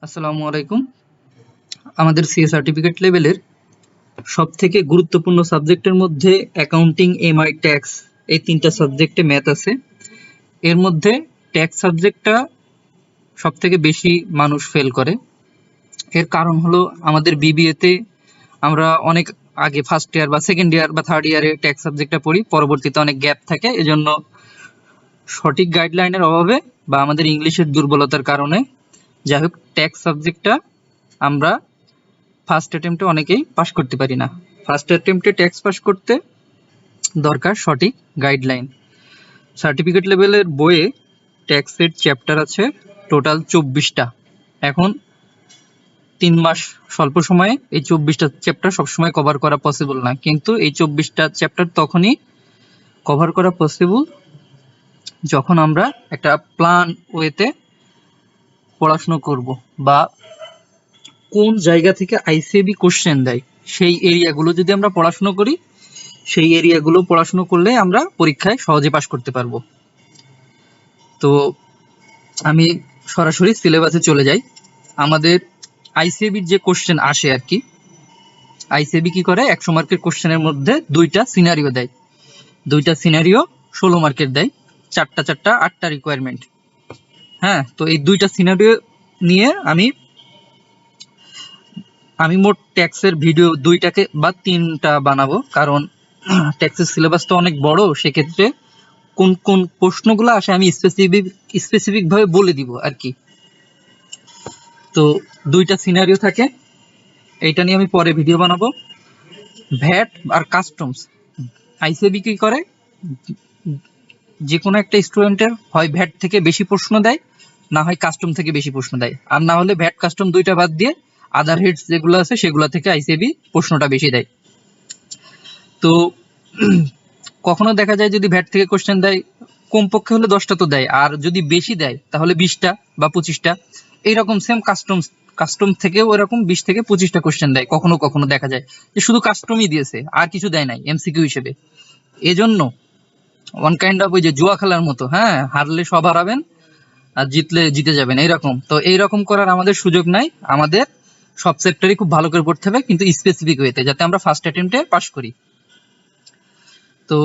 আসসালামু আলাইকুম। আমাদের সিএ সার্টিফিকেট লেভেলের সবথেকে গুরুত্বপূর্ণ সাবজেক্টের মধ্যে অ্যাকাউন্টিং, এমআই, ট্যাক্স এই ৩টা সাবজেক্টে ম্যাথ আছে। এর মধ্যে ট্যাক্স সাবজেক্টটা সবথেকে বেশি মানুষ ফেল করে। এর কারণ হলো আমাদের বিবিএতে আমরা অনেক আগে ফার্স্ট ইয়ার বা সেকেন্ড ইয়ার বা থার্ড ইয়ারে ট্যাক্স সাবজেক্টটা পড়ি, পরবর্তীতে অনেক গ্যাপ থাকে। এজন্য সঠিক গাইডলাইনের অভাবে বা আমাদের ইংলিশের দুর্বলতার কারণে যাই হোক ট্যাক্স সাবজেক্টটা আমরা ফার্স্ট অ্যাটেম্পটে অনেকেই পাস করতে পারি না। ফার্স্ট অ্যাটেম্পটে ট্যাক্স পাস করতে দরকার সঠিক গাইডলাইন। সার্টিফিকেট লেভেলের বইয়ে ট্যাক্সের চ্যাপ্টার আছে টোটাল 24টা। এখন 3 মাস স্বল্প সময়ে এই 24টা চ্যাপ্টার সবসময় কভার করা পসিবল না, কিন্তু এই 24টা চ্যাপ্টার তখনই কভার করা পসিবল যখন আমরা একটা প্ল্যান ওয়েতে পড়াশোনা করব, বা কোন জায়গা থেকে আইসিএবি কোশ্চেন দেয় সেই এরিয়াগুলো যদি আমরা পড়াশোনা করি, সেই এরিয়াগুলো পড়াশোনা করলে আমরা পরীক্ষায় সহজে পাশ করতে পারবো। তো আমি সরাসরি সিলেবাসে চলে যাই। আমাদের আইসিএবির যে কোশ্চেন আসে আর কি, আইসিএবি কি করে 100 মার্কের কোশ্চেনের মধ্যে 2টা সিনারিও দেয়। 2টা সিনারিও 16 মার্কের দেয়, 4টা 8টা রিকোয়ারমেন্ট। হ্যাঁ, তো এই 2টা সিনারিও নিয়ে আমি মোট ট্যাক্সের ভিডিও 2টাকে বা 3টা বানাবো, কারণ ট্যাক্সের সিলেবাস তো অনেক বড়। সেক্ষেত্রে কোন কোন প্রশ্নগুলো আসে আমি স্পেসিফিক ভাবে বলে দিব আর কি। তো 2টা সিনারিও থাকে, এইটা নিয়ে আমি পরে ভিডিও বানাবো। ভ্যাট আর কাস্টমস, আইসিএবি কি করে, যে কোনো একটা স্টুডেন্টের হয় ভ্যাট থেকে বেশি প্রশ্ন দেয়, না হয় কাস্টম থেকে বেশি প্রশ্ন দেয়, আর না হলে ভ্যাট কাস্টম 2টা বাদ দিয়ে আদার হেডস যেগুলো আছে সেগুলো থেকে আইসিএবি প্রশ্নটা বেশি দেয়। তো কখনো দেখা যায় যদি ভ্যাট থেকে কোশ্চেন দেয় কমপক্ষে হলে 10টা তো দেয়, আর যদি বেশি দেয় তাহলে 20টা বা 25টা। এইরকম সেম কাস্টম থেকেও এরকম 20 থেকে 25টা কোশ্চেন দেয়। কখনো কখনো দেখা যায় যে শুধু কাস্টমই দিয়েছে আর কিছু দেয় নাই এমসিকিউ হিসেবে। এজন্য ওয়ান কাইন্ড অফ ওই যে জুয়া খেলার মতো, হ্যাঁ, হারলে সব হারাবেন আর জিতলে জিতে যাবেন, এইরকম। তো এইরকম করার আমাদের সুযোগ নাই। আমাদের সব সেক্টরই খুব ভালো করে পড়তে হবে, কিন্তু স্পেসিফিক ওয়েতে, যাতে আমরা ফার্স্ট অ্যাটেম্পটে পাস করি। তো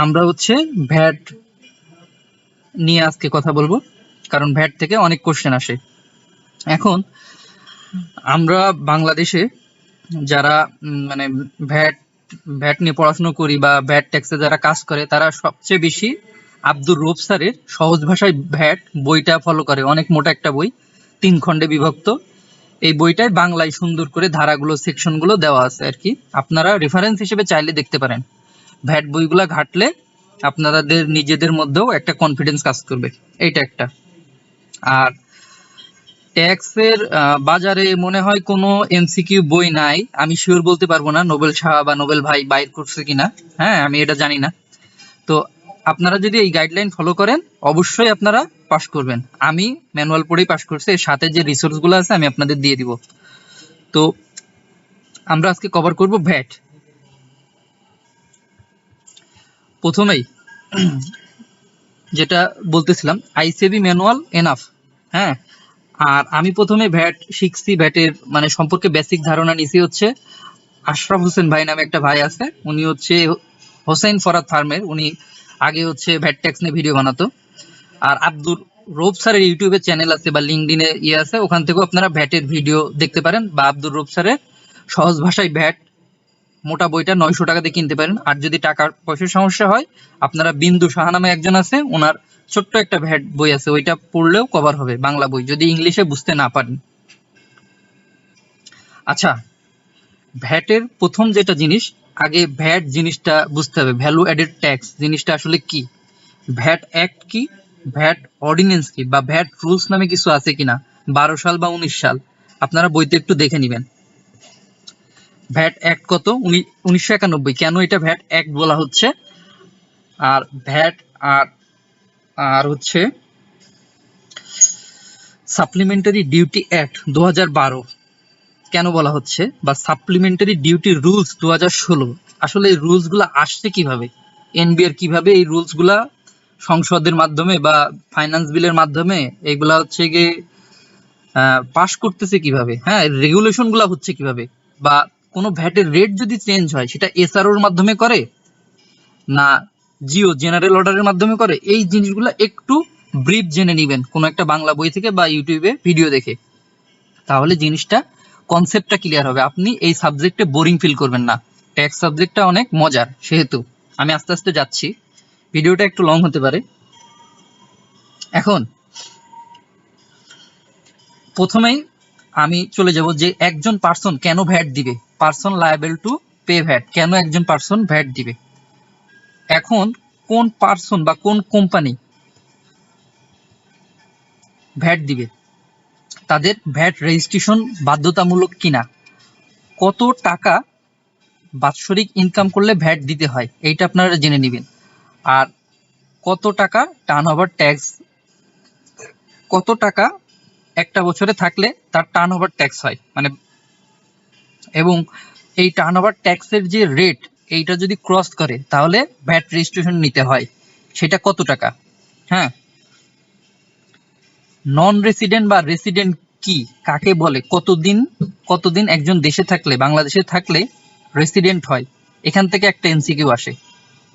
আমরা হচ্ছে ভ্যাট নিয়ে আজকে কথা বলবো, কারণ ভ্যাট থেকে অনেক কোশ্চেন আসে। এখন আমরা বাংলাদেশে যারা মানে ভ্যাট ভ্যাট নিয়ে পড়াশোনা করি বা ভ্যাট ট্যাক্সে যারা কাজ করে, তারা সবচেয়ে বেশি আব্দুর রউফ স্যারের সহজ ভাষায় ভ্যাট বইটা ফলো করে। অনেক মোটা একটা বই, 3 খণ্ডে বিভক্ত। এই বইটায় বাংলায় সুন্দর করে ধারাগুলো, সেকশনগুলো দেওয়া আছে আর কি। আপনারা রেফারেন্স হিসেবে চাইলে দেখতে পারেন। ভ্যাট বইগুলা ঘাটলে আপনাদের নিজেদের মধ্যেও একটা কনফিডেন্স কাজ করবে, এইটা একটা। আর ট্যাক্সের বাজারে মনে হয় কোনো এমসিকিউ বই নাই, আমি শিওর বলতে পারবো না নোবেল শাহ বা নোবেল ভাই বাইর করছে কিনা, হ্যাঁ, আমি এটা জানি না। তো আপনারা যদি এই গাইডলাইন ফলো করেন অবশ্যই আপনারা পাস করবেন। আমি ম্যানুয়াল পড়েই পাস করছি, এর সাথে যে রিসোর্স গুলো আছে আমি আপনাদের দিয়ে দিব। তো আমরা আজকে কভার করব ভ্যাট। প্রথমেই যেটা বলতেছিলাম, আইসিএবি ম্যানুয়াল এনাফ, হ্যাঁ। আর আমি প্রথমে ভ্যাট শিখছি, ভ্যাটের মানে সম্পর্কে বেসিক ধারণা নিছি হচ্ছে আশরাফ হোসেন ভাই নামে একটা ভাই আছে, উনি হচ্ছে হোসেন ফরাদ ফার্মের, উনি আগে হচ্ছে ভ্যাট ট্যাক্স নিয়ে ভিডিও বানাতো। আর আব্দুর রউফ স্যারের ইউটিউবে চ্যানেল আছে বা লিঙ্কডইনে আছে, ওখান থেকেও আপনারা ভ্যাটের ভিডিও দেখতে পারেন, বা আব্দুর রউফ স্যারের সহজ ভাষায় ভ্যাট মোটা বইটা 900 টাকা দিয়ে কিনতে পারেন। আর যদি টাকার পয়সার সমস্যা হয়, আপনারা বিন্দু সাহা নামে একজন আছে, ওনার ছোট্ট একটা ভ্যাট বই আছে, ওইটা পড়লেও কভার হবে, বাংলা বই, যদি ইংলিশে বুঝতে না পারেন। আচ্ছা, ভ্যাটের প্রথম যেটা জিনিস, আগে ভ্যাট জিনিসটা বুঝতে হবে, ভ্যালু অ্যাডেড ট্যাক্স জিনিসটা আসলে কি, ভ্যাট অ্যাক্ট কি, ভ্যাট অর্ডিন্যান্স কি, বা ভ্যাট রুলস নামে কিছু আছে কিনা, 12 সাল বা 19 সাল, আপনারা বইতে একটু দেখে নেবেন। ভ্যাট অ্যাক্ট কত, 1991। কেন এটা ভ্যাট অ্যাক্ট বলা হচ্ছে, আর ভ্যাট আর আর হচ্ছে সাপ্লিমেন্টারি ডিউটি অ্যাক্ট 2012 কেন বলা হচ্ছে, বা সাপ্লিমেন্টারি ডিউটি রুলস 2016, আসলে এই রুলস গুলা আসছে কিভাবে, এনবিআর কিভাবে এই রুলস গুলা সংসদের মাধ্যমে বা ফাইন্যান্স বিলের মাধ্যমে এগুলা হচ্ছে গিয়ে পাস করতেছে কিভাবে, হ্যাঁ রেগুলেশন গুলা হচ্ছে কিভাবে, বা কোনো ভ্যাটের রেট যদি চেঞ্জ হয় সেটা এসআরওর মাধ্যমে করে না জিও জেনারেল অর্ডারের মাধ্যমে করে, এই জিনিসগুলো একটু ব্রিফ জেনে নেবেন কোনো একটা বাংলা বই থেকে বা ইউটিউবে ভিডিও দেখে। তাহলে জিনিসটা কনসেপ্টটা ক্লিয়ার হবে, আপনি এই সাবজেক্টে বোরিং ফিল করবেন না। ট্যাক্স সাবজেক্টটা অনেক মজার, সেহেতু আমি আস্তে আস্তে যাচ্ছি, ভিডিওটা একটু লং হতে পারে। এখন প্রথমেই আমি চলে যাব যে একজন পার্সন কেন ভ্যাট দিবে, person liable to pay VAT, কেন একজন পার্সন ভ্যাট দিবে। এখন কোন পার্সন বা কোন কোম্পানি ভ্যাট দিবে, তাদের ভ্যাট রেজিস্ট্রেশন বাধ্যতামূলক কিনা, কত টাকা বাৎসরিক ইনকাম করলে ভ্যাট দিতে হয় এইটা আপনারা জেনে নেবেন, আর কত টাকা টার্নওভার ট্যাক্স, কত টাকা একটা বছরে থাকলে তার টার্নওভার ট্যাক্স হয়, মানে এবং এই টার্নওভার ট্যাক্সের যে রেট এইটা যদি ক্রস করে তাহলে ভ্যাট রেজিস্ট্রেশন নিতে হয়, সেটা কত টাকা। হ্যাঁ, নন রেসিডেন্ট বা রেসিডেন্ট কি, কাকে বলে, কতদিন একজন দেশে থাকলে, বাংলাদেশে থাকলে রেসিডেন্ট হয়, এখান থেকে একটা এমসিকিউ আসে।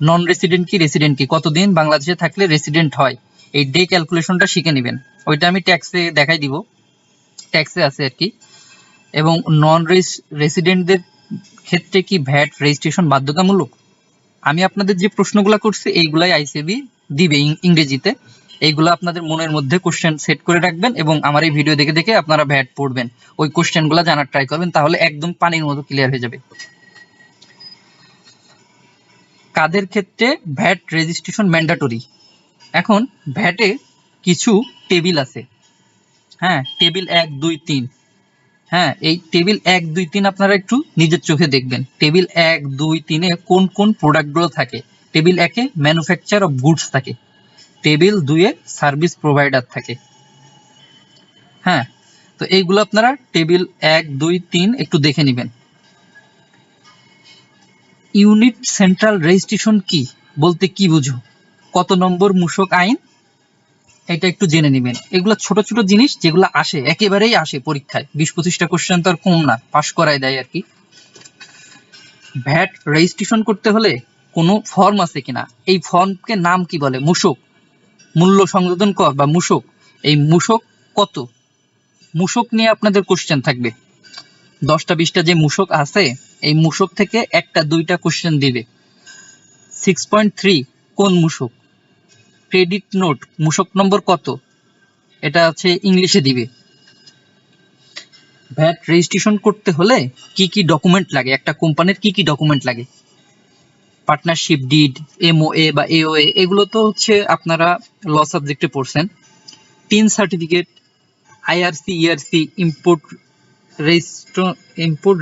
নন রেসিডেন্ট কি, রেসিডেন্ট কি, কতদিন বাংলাদেশে থাকলে রেসিডেন্ট হয়, এই ডে ক্যালকুলেশনটা শিখে নেবেন, ওইটা আমি ট্যাক্সে দেখাই দিব, ট্যাক্সে আছে আর কি। এবং নন রেসিডেন্টদের ক্ষেত্রে কি ভ্যাট রেজিস্ট্রেশন বাধ্যতামূলক, আমি আপনাদের যে প্রশ্নগুলো করছি এইগুলাই আইসিবি দিবে ইংরেজিতে, এইগুলো আপনাদের মনের মধ্যে কোশ্চেন সেট করে রাখবেন এবং আমার এই ভিডিও দেখে দেখে আপনারা ভ্যাট পড়বেন, ওই কোশ্চেনগুলো জানার ট্রাই করবেন, তাহলে একদম পানির মতো ক্লিয়ার হয়ে যাবে। কাদের ক্ষেত্রে ভ্যাট রেজিস্ট্রেশন ম্যান্ডেটরি, এখন ভ্যাটে কিছু টেবিল আছে, হ্যাঁ টেবিল 1 2 3, হ্যাঁ এই টেবিল 1 2 3 আপনারা একটু নিজের চোখে দেখবেন, টেবিল 1 2 3 এ কোন কোন প্রোডাক্টগুলো থাকে। Table 1 A manufacture of goods থাকে, টেবিল 2 এ সার্ভিস প্রোভাইডার থাকে। হ্যাঁ, তো এইগুলো আপনারা টেবিল 1 2 3 একটু দেখে নেবেন। ইউনিট সেন্ট্রাল রেজিস্ট্রেশন কি বলতে কি বুঝো, কত নম্বর মূসক আইন, এটা একটু জেনে নেবেন। এগুলো ছোট ছোট জিনিস যেগুলো আসে, একেবারেই আসে পরীক্ষায়, 20-25টা কোশ্চেন তো আর কম না, পাস করায় দেয় আর কি। ভ্যাট রেজিস্ট্রেশন করতে হলে কোনো ফর্ম আছে কিনা, এই ফর্মকে নাম কি বলে, মূসক, মূল্য সংযোজন কর বা মূসক, এই মূসক কত, মূসক নিয়ে আপনাদের কোশ্চেন থাকবে, 10টা 20টা যে মূসক আছে এই মূসক থেকে 1টা 2টা কোশ্চেন দিবে। 6.3 কোন মূসক, ক্রেডিট নোট মূসক নম্বর কত, এটা হচ্ছে ইংলিশে দিবে। ভ্যাট রেজিস্ট্রেশন করতে হলে কি কি ডকুমেন্ট লাগে, একটা কোম্পানির কি কি ডকুমেন্ট লাগে, পার্টনারশিপ ডিড, এমওএ বা এওএ, এগুলো তো হচ্ছে আপনারা ল সাবজেক্টে পড়ছেন। TIN certificate, IRC ERC, import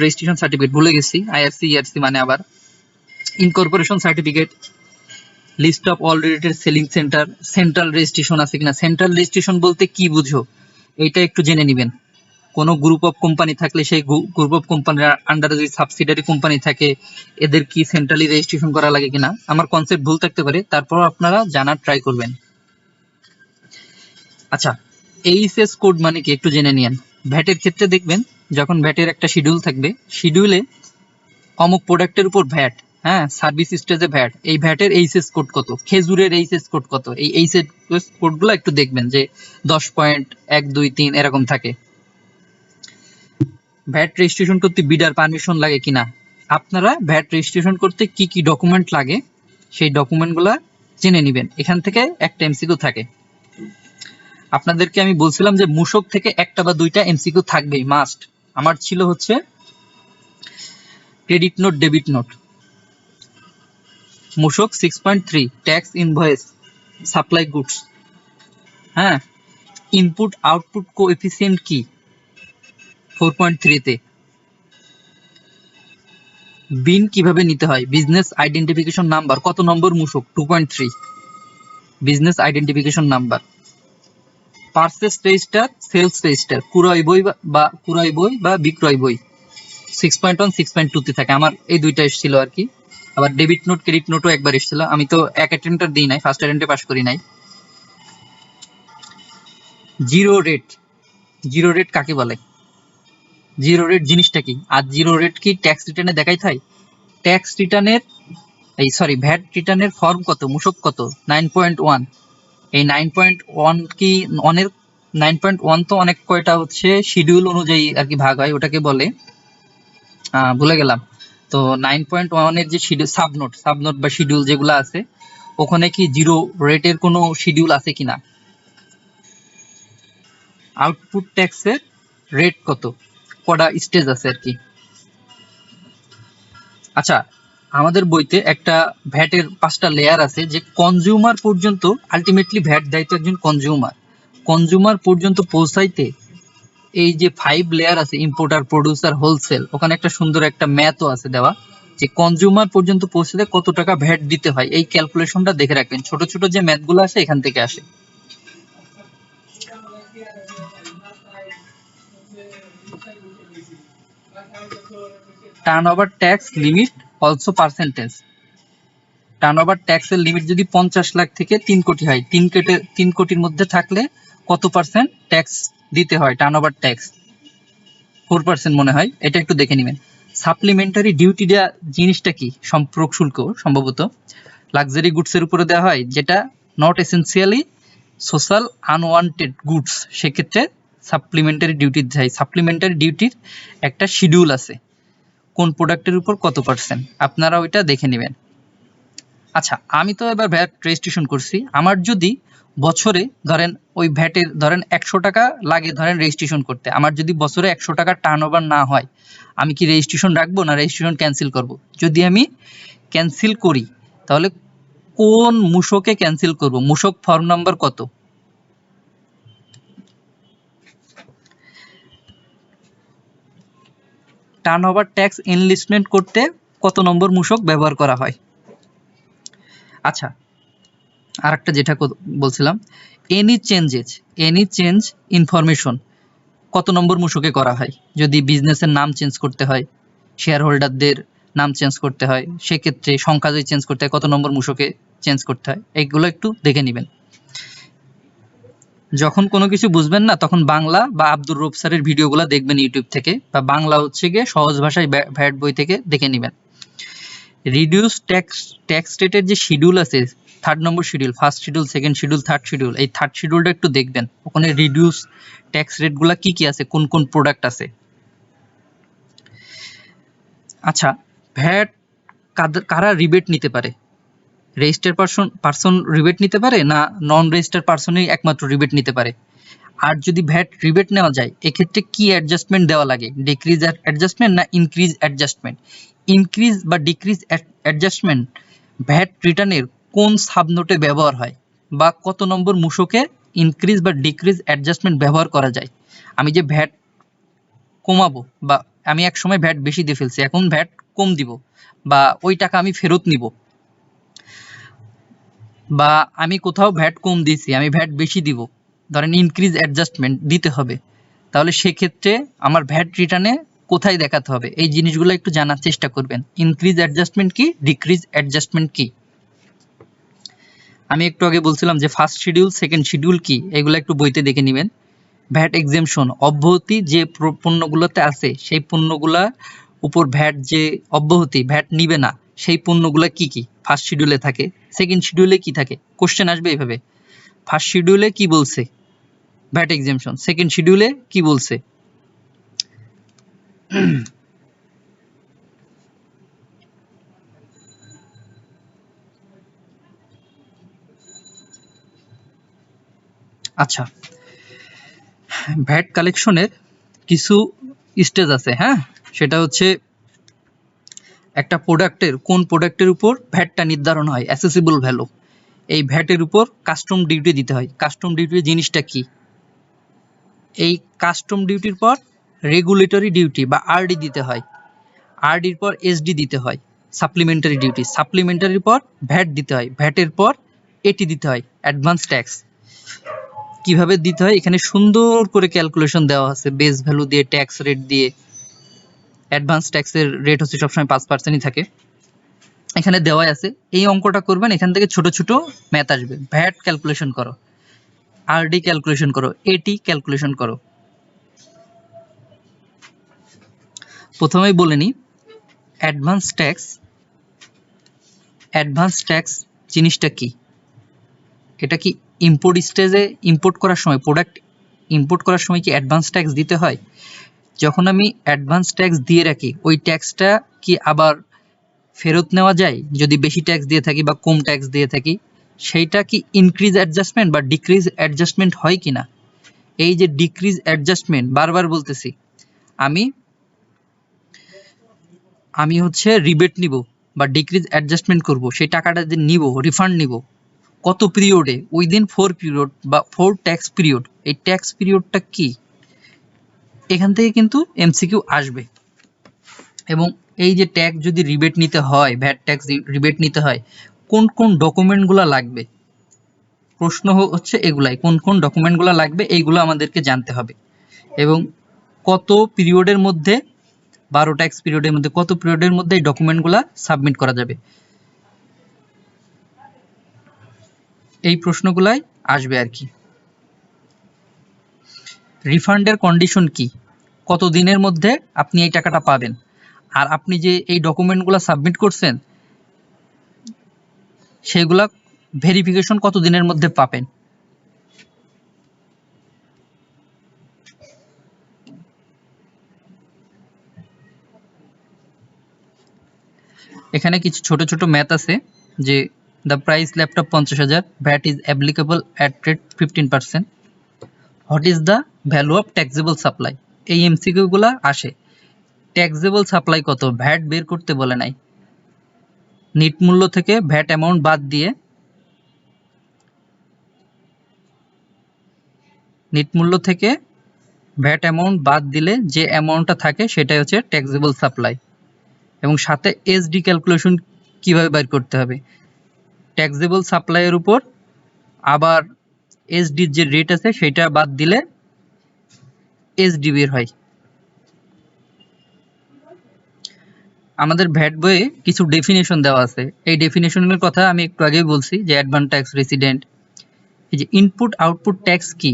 registration certificate, ভুলে গেছি আইআরসি ইআরসি মানে আবার incorporation certificate, list of all related selling centre, central registration আছে কিনা, সেন্ট্রাল রেজিস্ট্রেশন বলতে কি বুঝো এইটা একটু জেনে নেবেন। কোনো গ্রুপ অফ কোম্পানি থাকলে সেই গ্রুপ অফ কোম্পানির আন্ডারে যদি সাবসিডারি কোম্পানি থাকে এদের কি সেন্ট্রালি রেজিস্ট্রেশন করা লাগে কিনা, আমার কনসেপ্ট ভুল থাকতে পারে, তারপর আপনারা জানার ট্রাই করবেন। আচ্ছা, এইচএস কোড মানে কি একটু জেনে নিন। ভ্যাটের ক্ষেত্রে দেখবেন যখন ভ্যাটের একটা শিডিউল থাকবে, শিডিউলে অমুক প্রোডাক্টের উপর ভ্যাট, হ্যাঁ সার্ভিস স্টেজে ভ্যাট, এই ভ্যাটের এইচএস কোড কত, খেজুরের এইচএস কোড কত, এই এইচএস কোডগুলো একটু দেখবেন যে 10.123 এরকম থাকে। ভ্যাট রেজিস্ট্রেশন করতে বিডার পারমিশন লাগে কিনা, আপনারা ভ্যাট রেজিস্ট্রেশন করতে কি কি ডকুমেন্ট লাগে সেই ডকুমেন্টগুলো জেনে নেবেন, এখান থেকে একটা এমসিকিউ থাকে। আপনাদেরকে আমি বলছিলাম যে মূসক থেকে 1টা বা 2টা এমসিকিউ থাকবেই মাস্ট, আমার ছিল হচ্ছে ক্রেডিট নোট ডেবিট নোট, মূসক 6.3 ট্যাক্স ইনভয়েস সাপ্লাই গুডস, হ্যাঁ ইনপুট আউটপুট কোএফিসিয়েন্ট কি 4.3 তে, বিন কিভাবে নিতে হয়, বিজনেস আইডেন্টিফিকেশন নাম্বার কত নম্বর মূসক 2.3 business identification number, purchase register, sales register, ক্রয় বই বা বিক্রয় বই 6.1 6.2 তে থাকে, আমার এই দুইটা এসেছিল আর কি। আবার ডেবিট নোট ক্রেডিট নোটও একবার এসেছিল, আমি তো এক অ্যাটেম্পটার দিই নাই, ফার্স্ট অ্যাটেম্পটে পাস করি নাই। জিরো রেট জিরো রেট কাকে বলে? জিরো রেট জিনিসটা কি? আর জিরো রেট কি ট্যাক্স রিটার্নে দেখাই থাকে? ট্যাক্স রিটার্নের ভ্যাট রিটার্নের ফর্ম কত, মূসক কত? 9.1। এই 9.1 কি অনেক 9.1 তো অনেক কয়টা হচ্ছে শিডিউল অনুযায়ী আর কি ভাগ হয়, ওটাকে বলে ভুলে গেলাম। তো 9.1 এর যে শিডিউল সাবনোট বা শিডিউল যেগুলো আছে, ওখানে কি জিরো রেটের কোনো শিডিউল আছে কিনা? আউটপুট ট্যাক্সের রেট কত, কটা স্টেজ আছে আর কি। আচ্ছা, আমাদের বইতে একটা ভ্যাটের 5টা লেয়ার আছে, যে কনজিউমার পর্যন্ত আলটিমেটলি ভ্যাট দেয় তো একজন কনজিউমার পর্যন্ত পৌঁছাইতে এই যে 5 লেয়ার আছে, ইম্পোর্টার, প্রোডিউসার, হোলসেল, ওখানে একটা সুন্দর একটা ম্যাথও আছে দেওয়া, যে কনজিউমার পর্যন্ত পৌঁছাতে কত টাকা ভ্যাট দিতে হয়। এই ক্যালকুলেশনটা দেখে রাখবেন, ছোট ছোট যে ম্যাথগুলো আসে এখান থেকে আসে। Turnover tax limit also percentage. Turnover ট্যাক্সের লিমিট যদি 50 লাখ থেকে 3 কোটি হয়, 3 কোটির মধ্যে থাকলে কত পার্সেন্ট ট্যাক্স দিতে হয়? টার্নওভার ট্যাক্স 4% মনে হয়, এটা একটু দেখে নেবেন। সাপ্লিমেন্টারি ডিউটি দেওয়া জিনিসটা কি? সম্পর্ক শুল্ক সম্ভবত লাক্সারি গুডসের উপরে দেওয়া হয়, যেটা not essentially social unwanted goods, সেক্ষেত্রে সাপ্লিমেন্টারি ডিউটি দেয়। সাপ্লিমেন্টারি ডিউটির একটা শিডিউল আছে, কোন প্রোডাক্টের উপর কত পার্সেন্ট, আপনারা ওইটা দেখে নেবেন। আচ্ছা, আমি তো এবার ভ্যাট রেজিস্ট্রেশন করছি, আমার যদি বছরে ধরেন ওই ভ্যাটের ধরেন 100 টাকা লাগে ধরেন রেজিস্ট্রেশন করতে, আমার যদি বছরে 100 টাকা টার্নওভার না হয়, আমি কি রেজিস্ট্রেশন রাখবো না রেজিস্ট্রেশন ক্যান্সেল করব? যদি আমি ক্যান্সেল করি, তাহলে কোন মূসকে ক্যান্সেল করব? মূসক ফর্ম নাম্বার কত? টার্নওভার ট্যাক্স এনলিস্টমেন্ট করতে কত নম্বর মূসক ব্যবহার করা হয়? আচ্ছা, আরেকটা যেটা বলছিলাম, এনি চেঞ্জ ইনফরমেশন কত নম্বর মূসকে করা হয়? যদি বিজনেসের নাম চেঞ্জ করতে হয়, শেয়ার হোল্ডারদের নাম চেঞ্জ করতে হয়, সেক্ষেত্রে সংখ্যা যদি চেঞ্জ করতে হয় কত নম্বর মূসকে চেঞ্জ করতে হয়, এইগুলো একটু দেখে নেবেন। যখন কোনো কিছু বুঝবেন না, তখন বাংলা বা আব্দুর রব স্যারের ভিডিওগুলো দেখবেন ইউটিউব থেকে, বা বাংলা হচ্ছে গিয়ে সহজ ভাষায় ভ্যাট বই থেকে দেখে নেবেন। রিডিউস ট্যাক্স রেটের যে শিডিউল আছে, 3rd নম্বর schedule, 1st schedule, 2nd schedule, 3rd schedule, এই 3rd শিডিউলটা একটু দেখবেন, ওখানে রিডিউস ট্যাক্স রেটগুলা কি কি আছে, কোন কোন প্রোডাক্ট আছে। আচ্ছা, ভ্যাট কারা রিবেট নিতে পারে? রেজিস্টার্ড পারসন রিবেট নিতে পারে, না নন রেজিস্টার্ড পারসনই একমাত্র রিবেট নিতে পারে? আর যদি ভ্যাট রিবেট নেওয়া যায়, এক্ষেত্রে কি অ্যাডজাস্টমেন্ট দেওয়া লাগে? ডিক্রিজ অ্যাডজাস্টমেন্ট না ইনক্রিজ অ্যাডজাস্টমেন্ট? ইনক্রিজ বা ডিক্রিজ অ্যাডজাস্টমেন্ট ভ্যাট রিটার্নের কোন সাবনোটে ব্যবহার হয়, বা কত নম্বর মূসকে ইনক্রিজ বা ডিক্রিজ অ্যাডজাস্টমেন্ট ব্যবহার করা যায়? আমি যে ভ্যাট কমাবো, বা আমি এক সময় ভ্যাট বেশি দিয়ে ফেলছি, এখন ভ্যাট কম দিব, বা ওই টাকা আমি ফেরত নিব, বা আমি কোথাও ভ্যাট কম দিয়েছি আমি ভ্যাট বেশি দিব, ধরেন ইনক্রিজ অ্যাডজাস্টমেন্ট দিতে হবে, তাহলে সেক্ষেত্রে আমার ভ্যাট রিটার্নে কোথায় দেখাতে হবে? এই জিনিসগুলো একটু জানার চেষ্টা করবেন। ইনক্রিজ অ্যাডজাস্টমেন্ট কি, ডিক্রিজ অ্যাডজাস্টমেন্ট কি? আমি একটু আগে বলছিলাম যে 1st শিডিউল, 2nd শিডিউল কি, এগুলো একটু বইতে দেখে নেবেন। ভ্যাট এক্সেমশন, অব্যাহতি যে পণ্যগুলোতে আছে, সেই পণ্যগুলা উপর ভ্যাট যে অব্যাহতি ভ্যাট নিবে না, সেই পণ্যগুলা কি কি 1st শিডিউলে থাকে, 2nd শিডিউলে কি থাকে? কোশ্চেন আসবে এইভাবে, 1st শিডিউলে কি বলছে ভ্যাট এক্সেমশন, 2nd শিডিউলে কি বলছে? আচ্ছা, ভ্যাট কালেকশনের কিছু স্টেজ আছে, হ্যাঁ, সেটা হচ্ছে একটা প্রোডাক্টের কোন প্রোডাক্টের উপর ভ্যাটটা নির্ধারণ হয়, অ্যাসেসিবল ভ্যালু, এই ভ্যাটের উপর কাস্টম ডিউটি দিতে হয়। কাস্টম ডিউটি জিনিসটা কি? এই কাস্টম ডিউটির পর রেগুলেটরি ডিউটি বা আরডি দিতে হয়, আরডির পর এসডি দিতে হয়, সাপ্লিমেন্টারি ডিউটি, সাপ্লিমেন্টারির পর ভ্যাট দিতে হয়, ভ্যাটের পর এটি দিতে হয়, অ্যাডভান্স ট্যাক্স। কিভাবে দিতে হয় এখানে সুন্দর করে ক্যালকুলেশন দেওয়া আছে, বেস ভ্যালু দিয়ে, ট্যাক্স রেট দিয়ে। অ্যাডভান্স ট্যাক্সের রেট হচ্ছে সবসময় 5%ই থাকে, এখানে দেওয়াই আছে। এই অঙ্কটা করবেন, এখান থেকে ছোট ছোট ম্যাথ আসবে। ভ্যাট ক্যালকুলেশন করো, আরডি ক্যালকুলেশন করো, এটি ক্যালকুলেশন করো, প্রথমেই বলে নিই, অ্যাডভান্স ট্যাক্স জিনিসটা কি। এটা কি ইম্পোর্ট স্টেজে ইম্পোর্ট করার সময়, প্রোডাক্ট ইম্পোর্ট করার সময় কি অ্যাডভান্স ট্যাক্স দিতে হয়? যখন আমি অ্যাডভান্স ট্যাক্স দিয়ে রাখি, ওই ট্যাক্সটা কি আবার ফেরত নেওয়া যায় যদি বেশি ট্যাক্স দিয়ে থাকি বা কম ট্যাক্স দিয়ে থাকি? সেইটা কি ইনক্রিজ অ্যাডজাস্টমেন্ট বা ডিক্রিজ অ্যাডজাস্টমেন্ট হয় কিনা? এই যে ডিক্রিজ অ্যাডজাস্টমেন্ট, বারবার বলতেছি, আমি হচ্ছে রিবেট নিব বা ডিক্রিজ অ্যাডজাস্টমেন্ট করব, সেই টাকাটা যে নিব, রিফান্ড নিব, কত পিরিয়ডে? উইদিন 4 পিরিয়ড বা 4 ট্যাক্স পিরিয়ড। এই ট্যাক্স পিরিয়ডটা কি? এখান থেকে কিন্তু এমসিকিউ আসবে। এবং এই যে ট্যাক্স যদি রিবেট নিতে হয়, ভ্যাট ট্যাক্স রিবেট নিতে হয়, কোন কোন ডকুমেন্টগুলো লাগবে? প্রশ্ন হচ্ছে এগুলাই, কোন কোন ডকুমেন্টগুলো লাগবে এইগুলো আমাদেরকে জানতে হবে। এবং কত পিরিয়ডের মধ্যে, 12 ট্যাক্স পিরিয়ডের মধ্যে কত পিরিয়ডের মধ্যে এই ডকুমেন্টগুলো সাবমিট করা যাবে, এই প্রশ্নগুলাই আসবে আর কি। রিফান্ডের কন্ডিশন কি? কত দিনের মধ্যে আপনি এই টাকাটা পাবেন? আর আপনি যে এই ডকুমেন্টগুলো সাবমিট করছেন, সেগুলা ভেরিফিকেশন কত দিনের মধ্যে পাবেন? এখানে কিছু ছোট ছোট ম্যাথ আছে, যে the price laptop 50,000, VAT is applicable at rate 15%, what is the value of taxable supply. এই এমসিকিউ গুলা আসে। ট্যাক্সেবল সাপ্লাই কত, ভ্যাট বের করতে বলে নাই, নিট মূল্য থেকে ভ্যাট অ্যামাউন্ট বাদ দিয়ে, নিট মূল্য থেকে ভ্যাট অ্যামাউন্ট বাদ দিলে যে অ্যামাউন্টটা থাকে সেটাই হচ্ছে ট্যাক্সেবল সাপ্লাই। এবং সাথে এসডি ক্যালকুলেশন কিভাবে বের করতে হবে, ট্যাক্সেবল সাপ্লাইয়ের উপর আবার এসডির যে রেট আছে সেটা বাদ দিলে এসডি বের হয়। আমাদের ভ্যাট বইয়ে কিছু ডেফিনেশন দেওয়া আছে, এই ডেফিনেশনের কথা আমি একটু আগেই বলছি, যে অ্যাডভান্স ট্যাক্স রেসিডেন্ট, এই যে ইনপুট আউটপুট ট্যাক্স কি,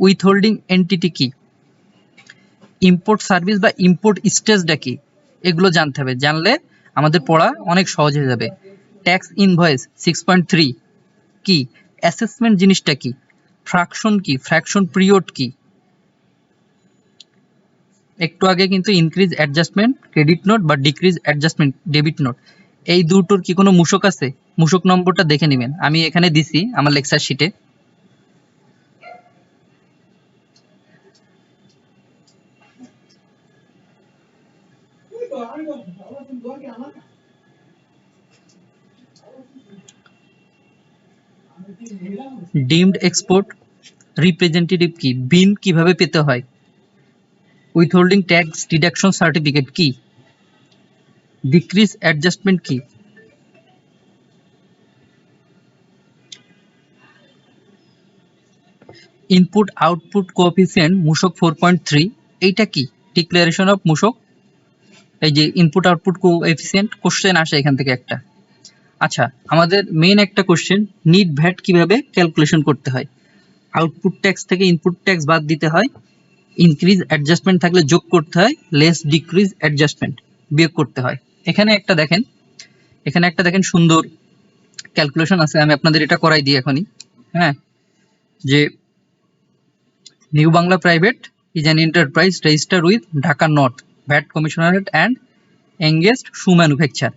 উইথহোল্ডিং এন্টিটি কি, ইম্পোর্ট সার্ভিস বা ইম্পোর্ট স্টেজটা কি, এগুলো জানতে হবে। জানলে আমাদের পড়া অনেক সহজ হয়ে যাবে। ট্যাক্স ইনভয়েস 6.3 কি, অ্যাসেসমেন্ট জিনিসটা কি, ফ্র্যাকশন কি, ফ্র্যাকশন পিরিয়ড কি। একটু আগে কিন্তু ইনক্রিজ অ্যাডজাস্টমেন্ট ক্রেডিট নোট বা ডিক্রিজ অ্যাডজাস্টমেন্ট ডেবিট নোট, এই দুটোর কি কোনো মূসক আছে? মূসক নম্বরটা দেখে নেবেন, আমি এখানে দিছি আমার লেকচার শিটে। ডিমড এক্সপোর্ট রিপ্রেজেন্টেটিভ কি, বিন কিভাবে পেতে হয়, উইথহোল্ডিং ট্যাক্স ডিডাকশন সার্টিফিকেট কি, ডিক্রিজ অ্যাডজাস্টমেন্ট কি, ইনপুট আউটপুট কোএফিসিয়েন্ট মূসক 4.3 এইটা কি, ডিক্লারেশন অফ মূসক। এই যে ইনপুট আউটপুট কোএফিসিয়েন্ট, কোশ্চেন আসে এখান থেকে একটা। আচ্ছা, আমাদের মেইন একটা কোশ্চেন, নিট ভ্যাট কিভাবে ক্যালকুলেশন করতে হয়। আউটপুট ট্যাক্স থেকে ইনপুট ট্যাক্স বাদ দিতে হয়, ইনক্রিজ অ্যাডজাস্টমেন্ট থাকলে যোগ করতে হয়, লেস ডিক্রিজ অ্যাডজাস্টমেন্ট বিয়োগ করতে হয়। এখানে একটা দেখেন সুন্দর ক্যালকুলেশন আছে, আমি আপনাদের এটা করাই দিই এখনই। হ্যাঁ, যে new Bangla private is an enterprise registered with Dhaka North VAT Commissionerate and engaged shoe manufacturer.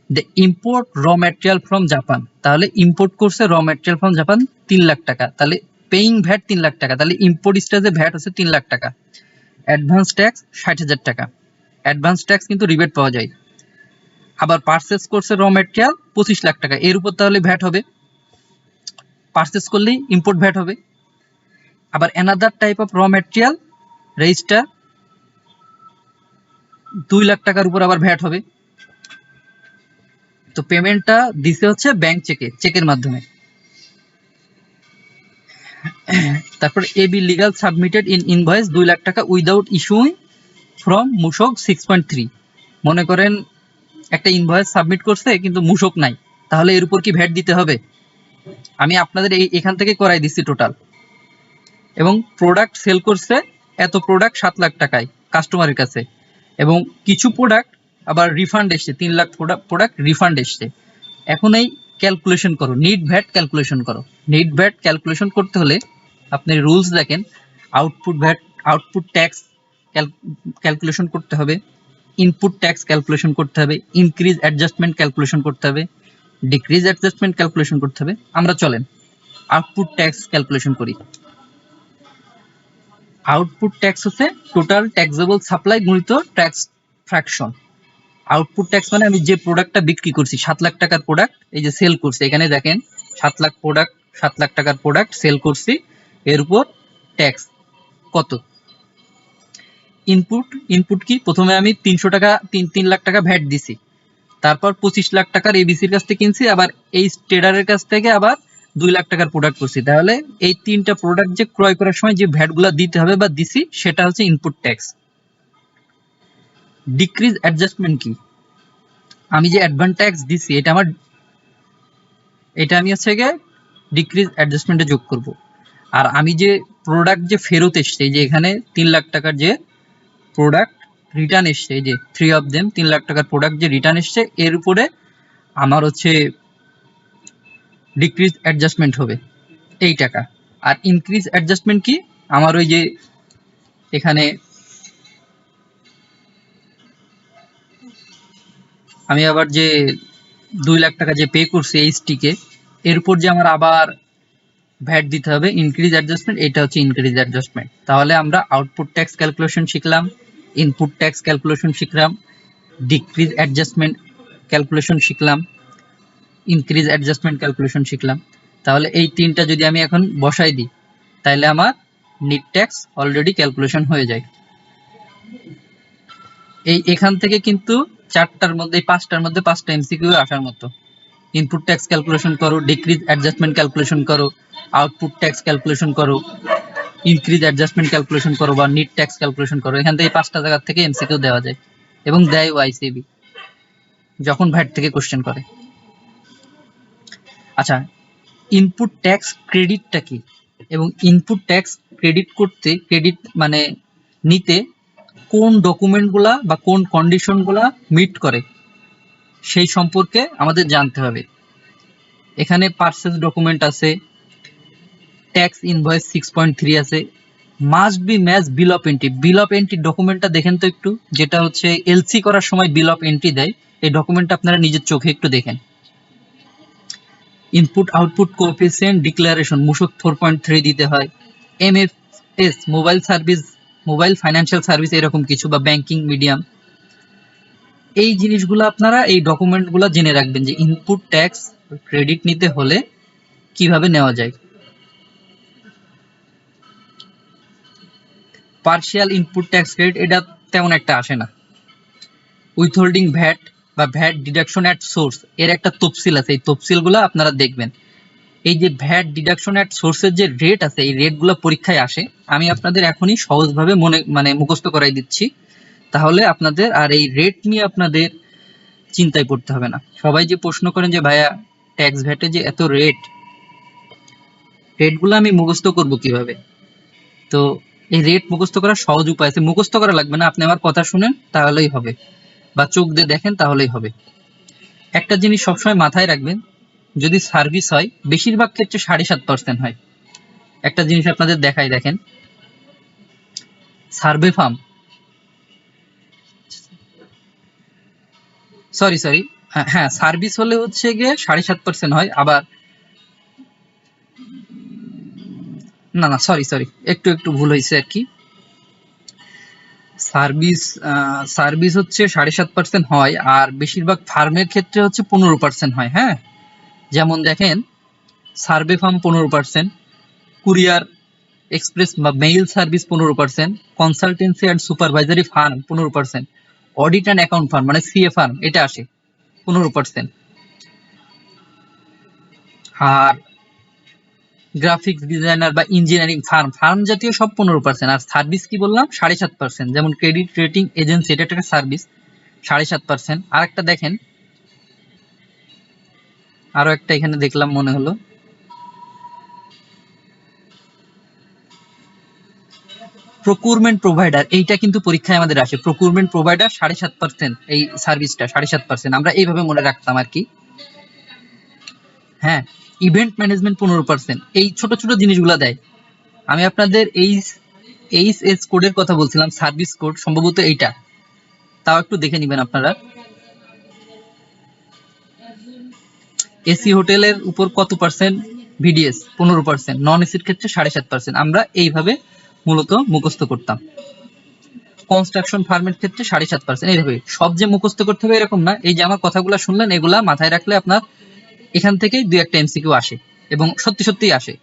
They import raw material from Japan. তাহলে ইম্পোর্ট করছে র ম্যাটেরিয়াল ফ্রম জাপান 3 লাখ টাকা, তাহলে পেইং ভ্যাট 3 লাখ টাকা, তাহলে ইম্পোর্ট স্টেজে ভ্যাট হচ্ছে 3 লাখ টাকা। অ্যাডভান্স ট্যাক্স 60,000 টাকা, অ্যাডভান্স ট্যাক্স কিন্তু রিবেট পাওয়া যায়। আবার পারচেজ করছে র ম্যাটেরিয়াল 25 লাখ টাকা, এর উপর তাহলে ভ্যাট হবে, পারচেজ করলেই ইম্পোর্ট ভ্যাট হবে। আবার অ্যানাদার টাইপ অফ র ম্যাটেরিয়াল রেজিস্টার 2 লাখ টাকার উপর আবার ভ্যাট হবে। তো পেমেন্টটা দিছে হচ্ছে ব্যাংক চেকের মাধ্যমে। তারপর এবি legal submitted in invoice 2 lakh টাকা উইদাউট ইস্যুইং ফ্রম মূসক 6.3। মনে করেন একটা ইনভয়েস সাবমিট করছে কিন্তু মূসক নাই, তাহলে এর উপর কি ভ্যাট দিতে হবে? আমি আপনাদের এখান থেকে করাই দিচ্ছি টোটাল। এবং প্রোডাক্ট সেল করছে এত প্রোডাক্ট 7 লাখ টাকায় কাস্টমারের কাছে, এবং কিছু প্রোডাক্ট আবার রিফান্ড এসছে, 3 লাখ প্রোডাক্ট রিফান্ড এসছে। এখন এই ক্যালকুলেশন করো, নিট ভ্যাট ক্যালকুলেশন করো। নিট ভ্যাট ক্যালকুলেশন করতে হলে আপনি রুলস দেখেন, output VAT, output tax calculation করতে হবে, ইনপুট ট্যাক্স ক্যালকুলেশন করতে হবে, ইনক্রিজ অ্যাডজাস্টমেন্ট ক্যালকুলেশন করতে হবে, ডিক্রিজ অ্যাডজাস্টমেন্ট ক্যালকুলেশন করতে হবে। আমরা চলেন আউটপুট ট্যাক্স ক্যালকুলেশন করি। আউটপুট ট্যাক্স হচ্ছে টোটাল ট্যাক্সেবল সাপ্লাই গুণিত ট্যাক্স ফ্র্যাকশন। আউটপুট ট্যাক্স মানে আমি যে প্রোডাক্টটা বিক্রি করছি, 7 লাখ টাকার প্রোডাক্ট, এই যে সেল করছি, এখানে দেখেন 7 লাখ প্রোডাক্ট, 7 লাখ টাকার প্রোডাক্ট সেল করছি, এর উপর ট্যাক্স কত। ইনপুট কি, প্রথমে আমি 300 টাকা 3 লাখ টাকা ভ্যাট দিছি, তারপর 25 লাখ টাকার এবিসির কাছ থেকে কিনছি, আবার এই ট্রেডারের কাছ থেকে আবার 2 লাখ টাকার প্রোডাক্ট করছি। তাহলে এই তিনটা প্রোডাক্ট যে ক্রয় করার সময় যে ভ্যাটগুলো দিতে হবে বা দিছি, সেটা হচ্ছে ইনপুট ট্যাক্স। ডিক্রিজ অ্যাডজাস্টমেন্ট কি, আমি যে অ্যাডভান্স ট্যাক্স দিছি এটা আমি হচ্ছে গিয়ে ডিক্রিজ অ্যাডজাস্টমেন্টে যোগ করব। আর আমি যে প্রোডাক্ট যে ফেরত এসছে, যে এখানে 3 লাখ টাকার যে প্রোডাক্ট রিটার্ন এসছে, এই যে 3 অফ দেম 3 লাখ টাকার প্রোডাক্ট যে রিটার্ন এসছে, এর উপরে আমার হচ্ছে ডিক্রিজ অ্যাডজাস্টমেন্ট হবে এই টাকা। আর ইনক্রিজ অ্যাডজাস্টমেন্ট কি, আমার ওই যে এখানে আমি আবার যে 2 লাখ টাকা যে পে করছি এইচটিকে, এর উপর যে আমার আবার ভ্যাট দিতে হবে, ইনক্রিজ অ্যাডজাস্টমেন্ট, এটা হচ্ছে ইনক্রিজ অ্যাডজাস্টমেন্ট। তাহলে আমরা আউটপুট ট্যাক্স ক্যালকুলেশন শিখলাম, ইনপুট ট্যাক্স ক্যালকুলেশন শিখলাম, ডিক্রিজ অ্যাডজাস্টমেন্ট ক্যালকুলেশন শিখলাম, ইনক্রিজ অ্যাডজাস্টমেন্ট ক্যালকুলেশন শিখলাম। তাহলে এই তিনটা যদি আমি এখন বসাই দিই, তাহলে আমার নিট ট্যাক্স অলরেডি ক্যালকুলেশন হয়ে যায়। এখান থেকে কিন্তু 4টার মধ্যে 5টার মধ্যে 5টা এমসিকিউ আসার মতো। ইনপুট ট্যাক্স ক্যালকুলেশন করো, ডিক্রিজ অ্যাডজাস্টমেন্ট ক্যালকুলেশন করো, আউটপুট ট্যাক্স ক্যালকুলেশন করো, ইনক্রিজ অ্যাডজাস্টমেন্ট ক্যালকুলেশন করো বা নিট ট্যাক্স ক্যালকুলেশন করো। এখান থেকে 5টা জায়গা থেকে এমসিকিউ দেওয়া যায় এবং দেয় আইসিবি যখন ভ্যাট থেকে কোশ্চেন করে। আচ্ছা, ইনপুট ট্যাক্স ক্রেডিটটা কি, এবং ইনপুট ট্যাক্স ক্রেডিট মানে নিতে কোন ডকুমেন্টগুলা বা কোন কন্ডিশনগুলা মিট করে, সেই সম্পর্কে আমাদের জানতে হবে। এখানে পারচেজ ডকুমেন্ট আছে, ট্যাক্স ইনভয়েস 6.3 আছে, must be match bill of entry. Bill of entry ডকুমেন্টটা দেখেন তো একটু, যেটা হচ্ছে এলসি করার সময় বিল অফ এন্ট্রি দেয়, এই ডকুমেন্টটা আপনারা নিজের চোখে একটু দেখেন। ইনপুট আউটপুট কোএফিসিয়েন্ট ডিক্লারেশন মূসক 4.3 দিতে হয়। এমএফএস মোবাইল ফাইন্যান্সিয়াল সার্ভিস এরকম কিছু, বা ব্যাংকিং মিডিয়াম। এই জিনিসগুলো আপনারা এই ডকুমেন্টগুলো জেনে রাখবেন যে ইনপুট ট্যাক্স ক্রেডিট নিতে হলে কিভাবে নেওয়া যায়। পার্শিয়াল ইনপুট ট্যাক্স ক্রেডিট এটা তেমন একটা আসে না। উইথহোল্ডিং ভ্যাট বা ভ্যাট ডিডাকশন অ্যাট সোর্স এর একটা তফসিল আছে, এই তফসিলগুলো আপনারা দেখবেন। এই যে ভ্যাট ডিডাকশন অ্যাট সোর্সের যে রেট আছে, এই রেটগুলো পরীক্ষায় আসে। আমি আপনাদের এখনই সহজভাবে মুখস্থ করাই দিচ্ছি, তাহলে আপনাদের আর এই রেট নিয়ে আপনাদের চিন্তায় পড়তে হবে না। সবাই যে প্রশ্ন করেন যে ভাইয়া ট্যাক্স ভ্যাটে যে এত রেটগুলো আমি মুখস্থ করব কিভাবে, তো এই রেট মুখস্থ করার সহজ উপায় আছে। মুখস্থ করা লাগবে না, আপনি আমার কথা শুনেন তাহলেই হবে, বা চোখ দিয়ে দেখেন তাহলেই হবে। একটা জিনিস সবসময় মাথায় রাখবেন, যদি সার্ভিস হয় বেশিরভাগ ক্ষেত্রে 7.5% হয়। একটা জিনিস আপনাদের দেখাই, দেখেন সার্ভে ফার্ম, সরি হ্যাঁ সার্ভিস হলে হচ্ছে গিয়ে 7.5% হয়। আবার না সরি একটু ভুল হয়েছে আর কি। সার্ভিস সার্ভিস হচ্ছে 7.5% হয়, আর বেশিরভাগ ফার্মের ক্ষেত্রে হচ্ছে 15% হয়। হ্যাঁ, যেমন দেখেন সার্ভে ফার্ম 15%, কুরিয়ার এক্সপ্রেস বা mail service 15%, consultancy and supervisory farm 15%, audit and account farm মানে সিএ ফার্ম এটা আসে 15%, আর গ্রাফিক্স ডিজাইনার বা ইঞ্জিনিয়ারিং ফার্ম জাতীয় সব 15%। আর সার্ভিস কি বললাম 7.5%, যেমন ক্রেডিট রেটিং এজেন্সি এটা একটা সার্ভিস 7.5%। আর একটা দেখেন, আরো একটা এখানে দেখলাম মনে হলো, প্রকিউরমেন্ট প্রোভাইডার, এইটা কিন্তু পরীক্ষায় আমাদের আসে। প্রকিউরমেন্ট প্রোভাইডার 7.5%, এই সার্ভিসটা 7.5%, আমরা এইভাবে মনে রাখতাম আর কি। হ্যাঁ, ইভেন্ট ম্যানেজমেন্ট 15%, এই ছোট ছোট জিনিসগুলো দেয়। আমি আপনাদের এইচ কোডের কথা বলছিলাম, সার্ভিস কোড সম্ভবত এইটা, তাও একটু দেখে নেবেন আপনারা। এসি হোটেলের উপর কত পার্সেন্ট ভিডিএস? 15%, নন এসির ক্ষেত্রে 7.5%। আমরা এইভাবে মূলত মুখস্থ করতাম। কনস্ট্রাকশন ফার্মের ক্ষেত্রে 7.5%, এইভাবে। সব যে মুখস্থ করতে হবে এরকম না, এই যে আমার কথাগুলো শুনলেন, এগুলা মাথায় রাখলে আপনার এখান থেকেই 2-1টা এমসিকিউ আসে এবং সত্যি সত্যিই আসে।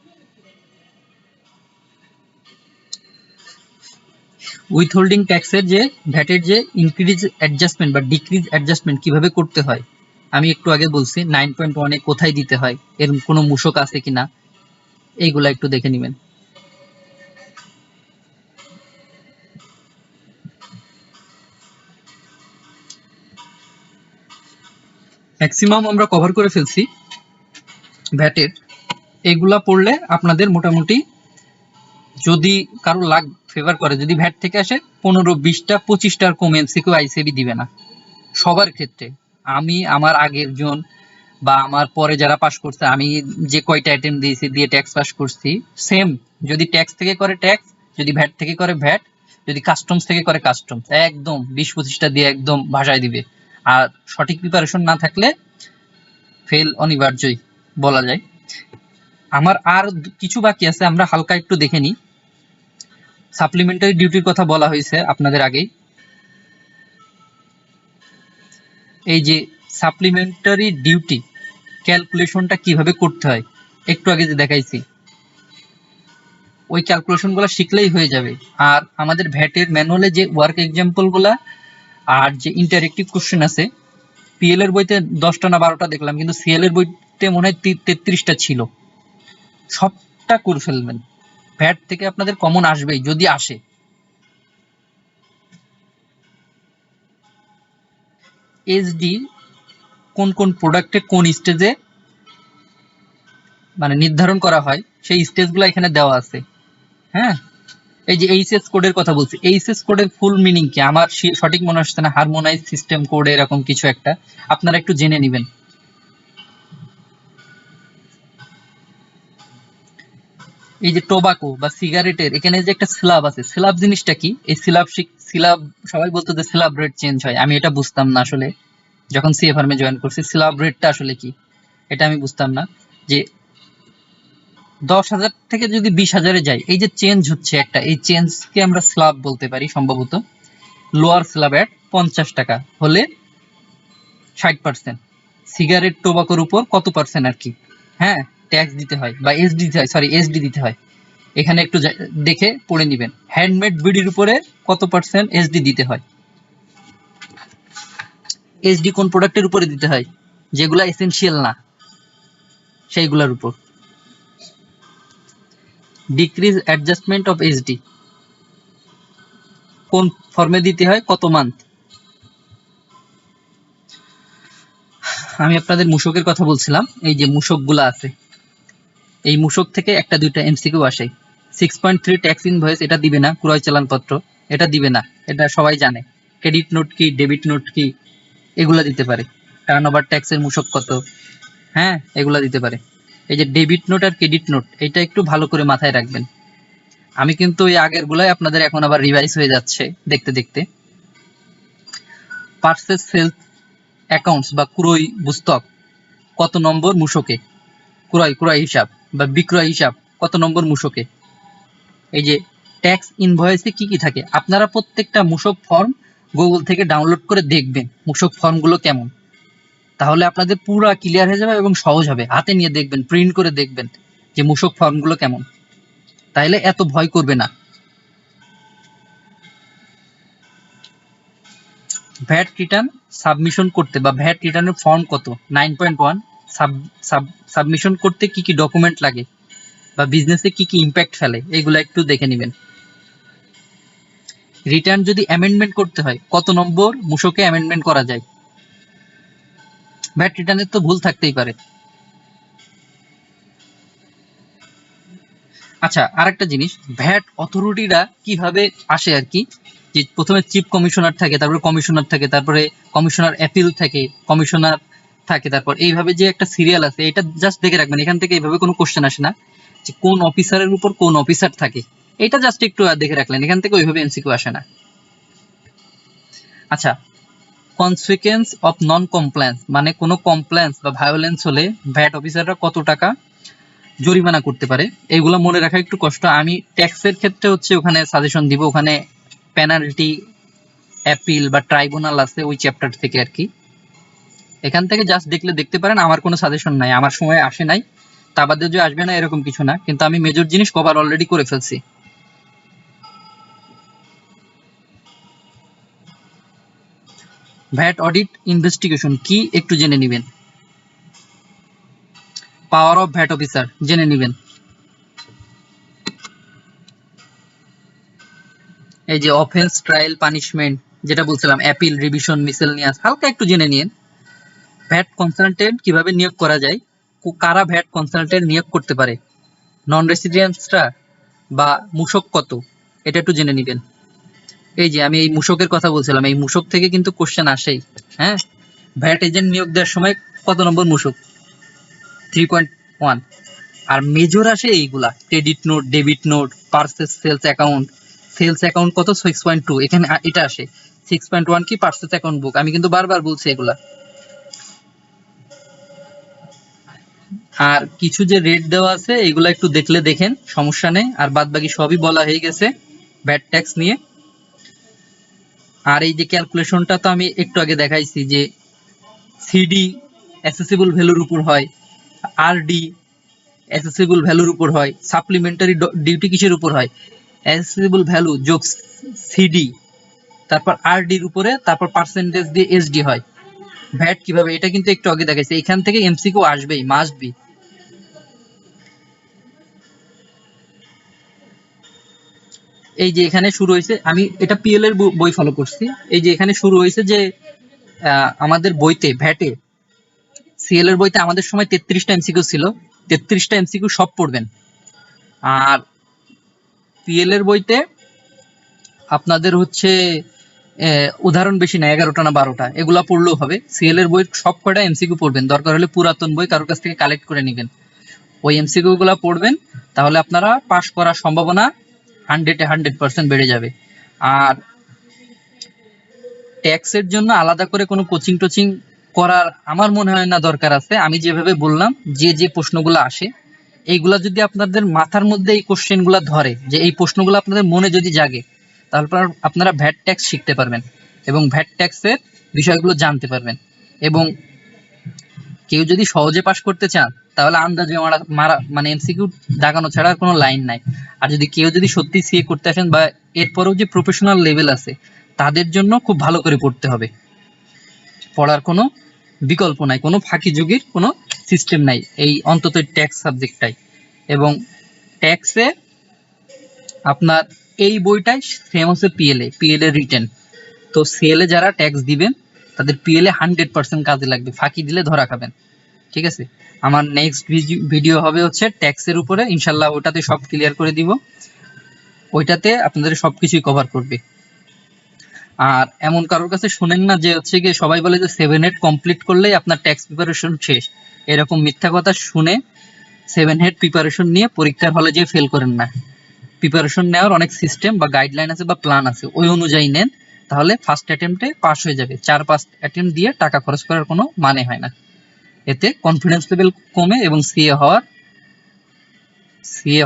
উইথহোল্ডিং ট্যাক্সের যে ভ্যাটের যে ইনক্রিজ অ্যাডজাস্টমেন্ট বা ডিক্রিজ অ্যাডজাস্টমেন্ট কিভাবে করতে হয় আমি একটু আগে বলছি। 9.1-এ কোথায় দিতে হয়, এর কোনো মূসক আছে কিনা, এইগুলা একটু দেখে নেবেন। ম্যাক্সিমাম আমরা কভার করে ফেলছি ভ্যাটের। এগুলা পড়লে আপনাদের মোটামুটি, যদি কারো লাগ ফেভার করে, যদি ভ্যাট থেকে আসে 15-20-25টার কম এমসিকিউ আইসিবি দিবে না সবার ক্ষেত্রে। আমি আমার আগের জন বা আমার পরে যারা পাস করছে, আমি যে কয়টা অ্যাটেম্প দিয়েছি দিয়ে ট্যাক্স পাস করছি, সেম। যদি ট্যাক্স থেকে করে ট্যাক্স, যদি ভ্যাট থেকে করে ভ্যাট, যদি কাস্টমস থেকে করে কাস্টমস, একদম 20-25টা দিয়ে একদম ভাষায় দিবে। আর সঠিক প্রিপারেশন না থাকলে ফেল অনিবার্যই বলা যায়। আমার আর কিছু বাকি আছে, আমরা হালকা একটু দেখে নিই। সাপ্লিমেন্টারি ডিউটির কথা বলা হয়েছে আপনাদের আগেই। এই যে সাপ্লিমেন্টারি ডিউটি ক্যালকুলেশনটা কিভাবে করতে হয় একটু আগে যে দেখাইছি, ওই ক্যালকুলেশনগুলো শিখলেই হয়ে যাবে। আর আমাদের ভ্যাটের ম্যানুয়ালে যে ওয়ার্ক এক্সাম্পলগুলা আর যে ইন্টারেক্টিভ কোশ্চেন আছে, পিএল এর বইতে 10টা না 12টা দেখলাম, কিন্তু সিএল এর বইতে মনে হয় 33টা ছিল। সবটা করে ফেলবেন, ভ্যাট থেকে আপনাদের কমন আসবেই যদি আসে। এসডি কোন কোন প্রোডাক্টে কোন স্টেজে মানে নির্ধারণ করা হয়, সেই স্টেজগুলো এখানে দেওয়া আছে। হ্যাঁ, এই যে এইচএস কোডের কথা বলছি, এইচএস কোডের ফুল মিনিং কি আমার সঠিক মনে আসছে না, হারমোনাইজ সিস্টেম কোড এরকম কিছু একটা, আপনারা একটু জেনে নেবেন। এই যে টোবাকো বা সিগারেটের এখানে যে একটা স্ল্যাব আছে, স্ল্যাব জিনিসটা কি? এই স্ল্যাব সবাই বলতো যে স্ল্যাব রেট চেঞ্জ হয়, আমি এটা বুঝতাম না আসলে যখন সিএ ফার্মে জয়েন করছি। স্ল্যাব রেটটা আসলে কি এটা আমি বুঝতাম না, যে 10,000 থেকে যদি 20,000-এ যায়, এই যে চেঞ্জ হচ্ছে একটা, এই চেঞ্জকে আমরা স্ল্যাব বলতে পারি সম্ভবত। লোয়ার স্ল্যাব এট 50 টাকা হলে 60%। সিগারেট টোবাকোর উপর কত পার্সেন্ট আর কি, হ্যাঁ, ট্যাক্স দিতে হয় বা এসডি দিতে হয়, সরি এসডি দিতে হয়। এখানে একটু দেখে পড়ে নিবেন, হ্যান্ডমেড বিডির উপরে কত পার্সেন্ট এসডি দিতে হয়। এসডি কোন প্রোডাক্টের উপরে দিতে হয়? যেগুলা এসেনশিয়াল না সেইগুলোর উপর। ডিক্রিজ অ্যাডজাস্টমেন্ট অফ এসডি কোন ফর্মে দিতে হয়, কত মান্থ? আমি আপনাদের মূসকের কথা বলছিলাম, এই যে মূসকগুলো আছে, এই মূসক থেকে 1-2টা এমসিকিউ আসে। 6.3 ট্যাক্স ইনভয়েস, এটা দিবে না। ক্রয় চালানপত্র, এটা দিবে না, এটা সবাই জানে। ক্রেডিট নোট কি, ডেবিট নোট কি, এগুলা দিতে পারে। টার্নওভার ট্যাক্সের মূসক কত, হ্যাঁ, এগুলা দিতে পারে। এই যে ডেবিট নোট আর ক্রেডিট নোট, এটা একটু ভালো করে মাথায় রাখবেন। আমি কিন্তু ওই আগের গুলাই আপনাদের এখন আবার রিভাইজ হয়ে যাচ্ছে দেখতে দেখতে। পার্সেস সেলস অ্যাকাউন্টস বা ক্রয় পুস্তক কত নম্বর মূসকে? ক্রয় হিসাব বা বিক্রয় হিসাব কত নম্বর মূসকে? এই যে ট্যাক্স ইনভয়েসে কি কি থাকে, আপনারা প্রত্যেকটা মূসক ফর্ম গুগল থেকে ডাউনলোড করে দেখবেন মূসক ফর্মগুলো কেমন, তাহলে আপনাদের পুরা ক্লিয়ার হয়ে যাবে এবং সহজ হবে। হাতে নিয়ে দেখবেন, প্রিন্ট করে দেখবেন যে মূসক ফর্মগুলো কেমন, তাইলে এত ভয় করবে না। ভ্যাট রিটার্ন সাবমিশন করতে বা ভ্যাট রিটার্নের ফর্ম কত? 9.1। সাবমিশন করতে কি কি ডকুমেন্ট লাগে বা বিজনেসে কি কি ইম্প্যাক্ট ফেলে, এগুলো একটু দেখে নেবেন। রিটার্ন যদি অ্যামেন্ডমেন্ট করতে হয়, কত নম্বর মূসকে অ্যামেন্ডমেন্ট করা যায়? ভ্যাট রিটার্নের তো ভুল থাকতেই পারে। আচ্ছা, আরেকটা জিনিস, ভ্যাট অথরিটিরা কিভাবে আসে আর কি, যে প্রথমে চিফ কমিশনার থাকে, তারপরে কমিশনার থাকে, তারপরে কমিশনার অ্যাপিল থাকে, কমিশনার থাকে, তারপর এইভাবে যে একটা সিরিয়াল আছে, এটা জাস্ট দেখে রাখবেন। এখান থেকে এইভাবে কোনো কোশ্চেন আসে না যে কোন অফিসারের উপর কোন অফিসার থাকে, এটা জাস্ট একটু দেখে রাখলেন, এখান থেকে ওইভাবে এমসিকিউ আসে না। আচ্ছা, কনসিকুয়েন্স অফ নন কমপ্লায়েন্স, মানে কোনো কমপ্লায়েন্স বা ভায়োলেন্স হলে ভ্যাট অফিসাররা কত টাকা জরিমানা করতে পারে, এগুলো মনে রাখা একটু কষ্ট। আমি ট্যাক্সের ক্ষেত্রে হচ্ছে ওখানে সাজেশন দিব, ওখানে পেনাল্টি, অ্যাপিল বা ট্রাইব্যুনাল আছে ওই চ্যাপ্টার থেকে আর কি। এখান থেকে জাস্ট দেখলে দেখতে পারেন, আমার কোনো সাজেশন নাই, আমার সময় আসে নাই, তা বাদে যে আসবে না এরকম কিছু না, কিন্তু আমি মেজর জিনিস কভার অলরেডি করে ফেলছি। ভ্যাট অডিট ইনভেস্টিগেশন কি একটু জেনে নেবেন। পাওয়ার অফ ভ্যাট অফিসার জেনে নেবেন। এই যে অফেন্স, ট্রায়াল, পানিশমেন্ট, যেটা বলছিলাম, অ্যাপিল, রিভিশন, মিসেলনিয়াস, হালকা একটু জেনে নিন। ভ্যাট কনসালটেন্ট কিভাবে নিয়োগ করা যায়, কারা ভ্যাট কনসালটেন্ট নিয়োগ করতে পারে, নন রেসিডেন্টসরা বা মূসক কত, এটা একটু জেনে নিবেন। এই যে আমি এই মূসকের কথা বলছিলাম, এই মূসক থেকে কিন্তু কোশ্চেন আসেই। হ্যাঁ, ভ্যাট এজেন্ট নিয়োগ দেওয়ার সময় কত নম্বর মূসক, 3.1। আর মেজর আসে এইগুলা, credit note, debit note, purchase, sales account. Sales account কত, 6.2, এখানে এটা আসে। 6.1 কি, পার্সেস অ্যাকাউন্ট বুক, আমি কিন্তু বারবার বলছি এগুলা। আর কিছু যে রেট দেওয়া আছে এগুলা একটু দেখলে দেখেন, সমস্যা নেই। আর বাদ বাকি সবই বলা হয়ে গেছে ভ্যাট ট্যাক্স নিয়ে। আর এই যে ক্যালকুলেশনটা তো আমি একটু আগে দেখাইছি, যে সিডি অ্যাসেসিবল ভ্যালুর উপর হয়, আরডি অ্যাসেসিবল ভ্যালুর উপর হয়, সাপ্লিমেন্টারি ডিউটি কিসের উপর হয়, অ্যাসেসিবল ভ্যালু যোগ সিডি, তারপর আরডির উপরে, তারপর পার্সেন্টেজ দিয়ে এসডি হয়। ভ্যাট কিভাবে, এটা কিন্তু একটু আগে দেখাইছি, এখান থেকে এমসিকিউ আসবেই, মাস্ট বি। এই যে এখানে শুরু হয়েছে, আমি এটা পিএল এর বই ফলো করছি। এই যে এখানে শুরু হয়েছে যে আমাদের বইতে ভ্যাটে, সিএল এর বইতে আমাদের সময় 33টা এমসিকিউ ছিল, 33টা এমসিকিউ সব পড়বেন। আর পিএল এর বইতে আপনাদের হচ্ছে উদাহরণ বেশি না, 11টা না 12টা, এগুলা পড়লেও হবে। সিএল এর বই সব কয়টা এমসিকিউ পড়বেন, দরকার হলে পুরাতন বই কারোর কাছ থেকে কালেক্ট করে নেবেন, ওই এমসিকিউ গুলা পড়বেন, তাহলে আপনারা পাস করার সম্ভাবনা 100% বেড়ে যাবে। আর ট্যাক্সের জন্য আলাদা করে কোনো কোচিং টোচিং করার আমার মনে হয় না দরকার আছে। আমি যেভাবে বললাম, যে যে প্রশ্নগুলো আসে এইগুলা যদি আপনাদের মাথার মধ্যে এই কোশ্চেনগুলো ধরে, যে এই প্রশ্নগুলো আপনাদের মনে যদি জাগে, তাহলে আপনারা ভ্যাট ট্যাক্স শিখতে পারবেন এবং ভ্যাট ট্যাক্সের বিষয়গুলো জানতে পারবেন। এবং কেউ যদি সহজে পাস করতে চান, তাহলে আন্দাজে মারা মানে এমসিকিউ দাগানো ছাড়া আর কোনো লাইন নাই। আর যদি কেউ যদি সত্যি সিএ করতে আসেন, বা এরপরেও যে প্রফেশনাল লেভেল আছে, তাদের জন্য খুব ভালো করে পড়তে হবে, পড়ার কোনো বিকল্প নাই, কোনো ফাঁকি ঝুঁকির কোনো সিস্টেম নাই, এই অন্তত ট্যাক্স সাবজেক্টটাই। এবং ট্যাক্সে আপনার এই বইটাই সেম হচ্ছে পিএল এর রিটেন। তো সিএল এ যারা ট্যাক্স দিবেন, তাদের পিএল এ 100% কাজে লাগবে, ফাঁকি দিলে ধরা খাবেন। ঠিক আছে, আমার নেক্সট ভিডিও হবে হচ্ছে ট্যাক্সের উপরে, ইনশাল্লাহ ওটাতে সব ক্লিয়ার করে দিব, ওইটাতে আপনাদের সবকিছুই কভার করবে। আর এমন কারোর কাছে শুনেন না যে হচ্ছে গিয়ে সবাই বলে যে 7 হেড কমপ্লিট করলেই আপনার ট্যাক্স প্রিপারেশন শেষ, এরকম মিথ্যা কথা শুনে 7 হেড প্রিপারেশন নিয়ে পরীক্ষার হলে যেয়ে ফেল করেন না। প্রিপারেশন নেওয়ার অনেক সিস্টেম বা গাইডলাইন আছে বা প্ল্যান আছে, ওই অনুযায়ী নেন, তাহলে ফার্স্ট অ্যাটেম্পটে পাস হয়ে যাবে। 4-5 অ্যাটেম্পট দিয়ে টাকা খরচ করার কোনো মানে হয় না, এতে কনফিডেন্স লেভেল কমে এবং সিএ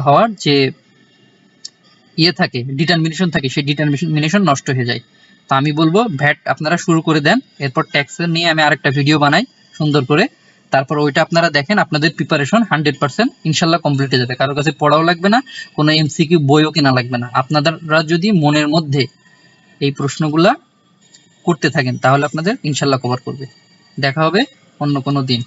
হওয়ার যে ইয়ে থাকে, ডিটারমিনেশন থাকে, সেই ডিটারমিনেশন নষ্ট হয়ে যায়। তো আমি বলবো ভ্যাট আপনারা শুরু করে দেন, এরপর ট্যাক্সের নিয়ে আমি আরেকটা ভিডিও বানাই সুন্দর করে, তারপর ওইটা আপনারা দেখেন, আপনাদের প্রিপারেশন 100% ইনশাল্লাহ কমপ্লিট হয়ে যাবে, কারোর কাছে পড়াও লাগবে না, কোনো এমসিকিউ বইও কেনা লাগবে না। আপনারা যদি মনের মধ্যে এই প্রশ্নগুলা করতে থাকেন, তাহলে আপনাদের ইনশাল্লাহ কভার করবে। দেখা হবে অন্য কোনো দিন।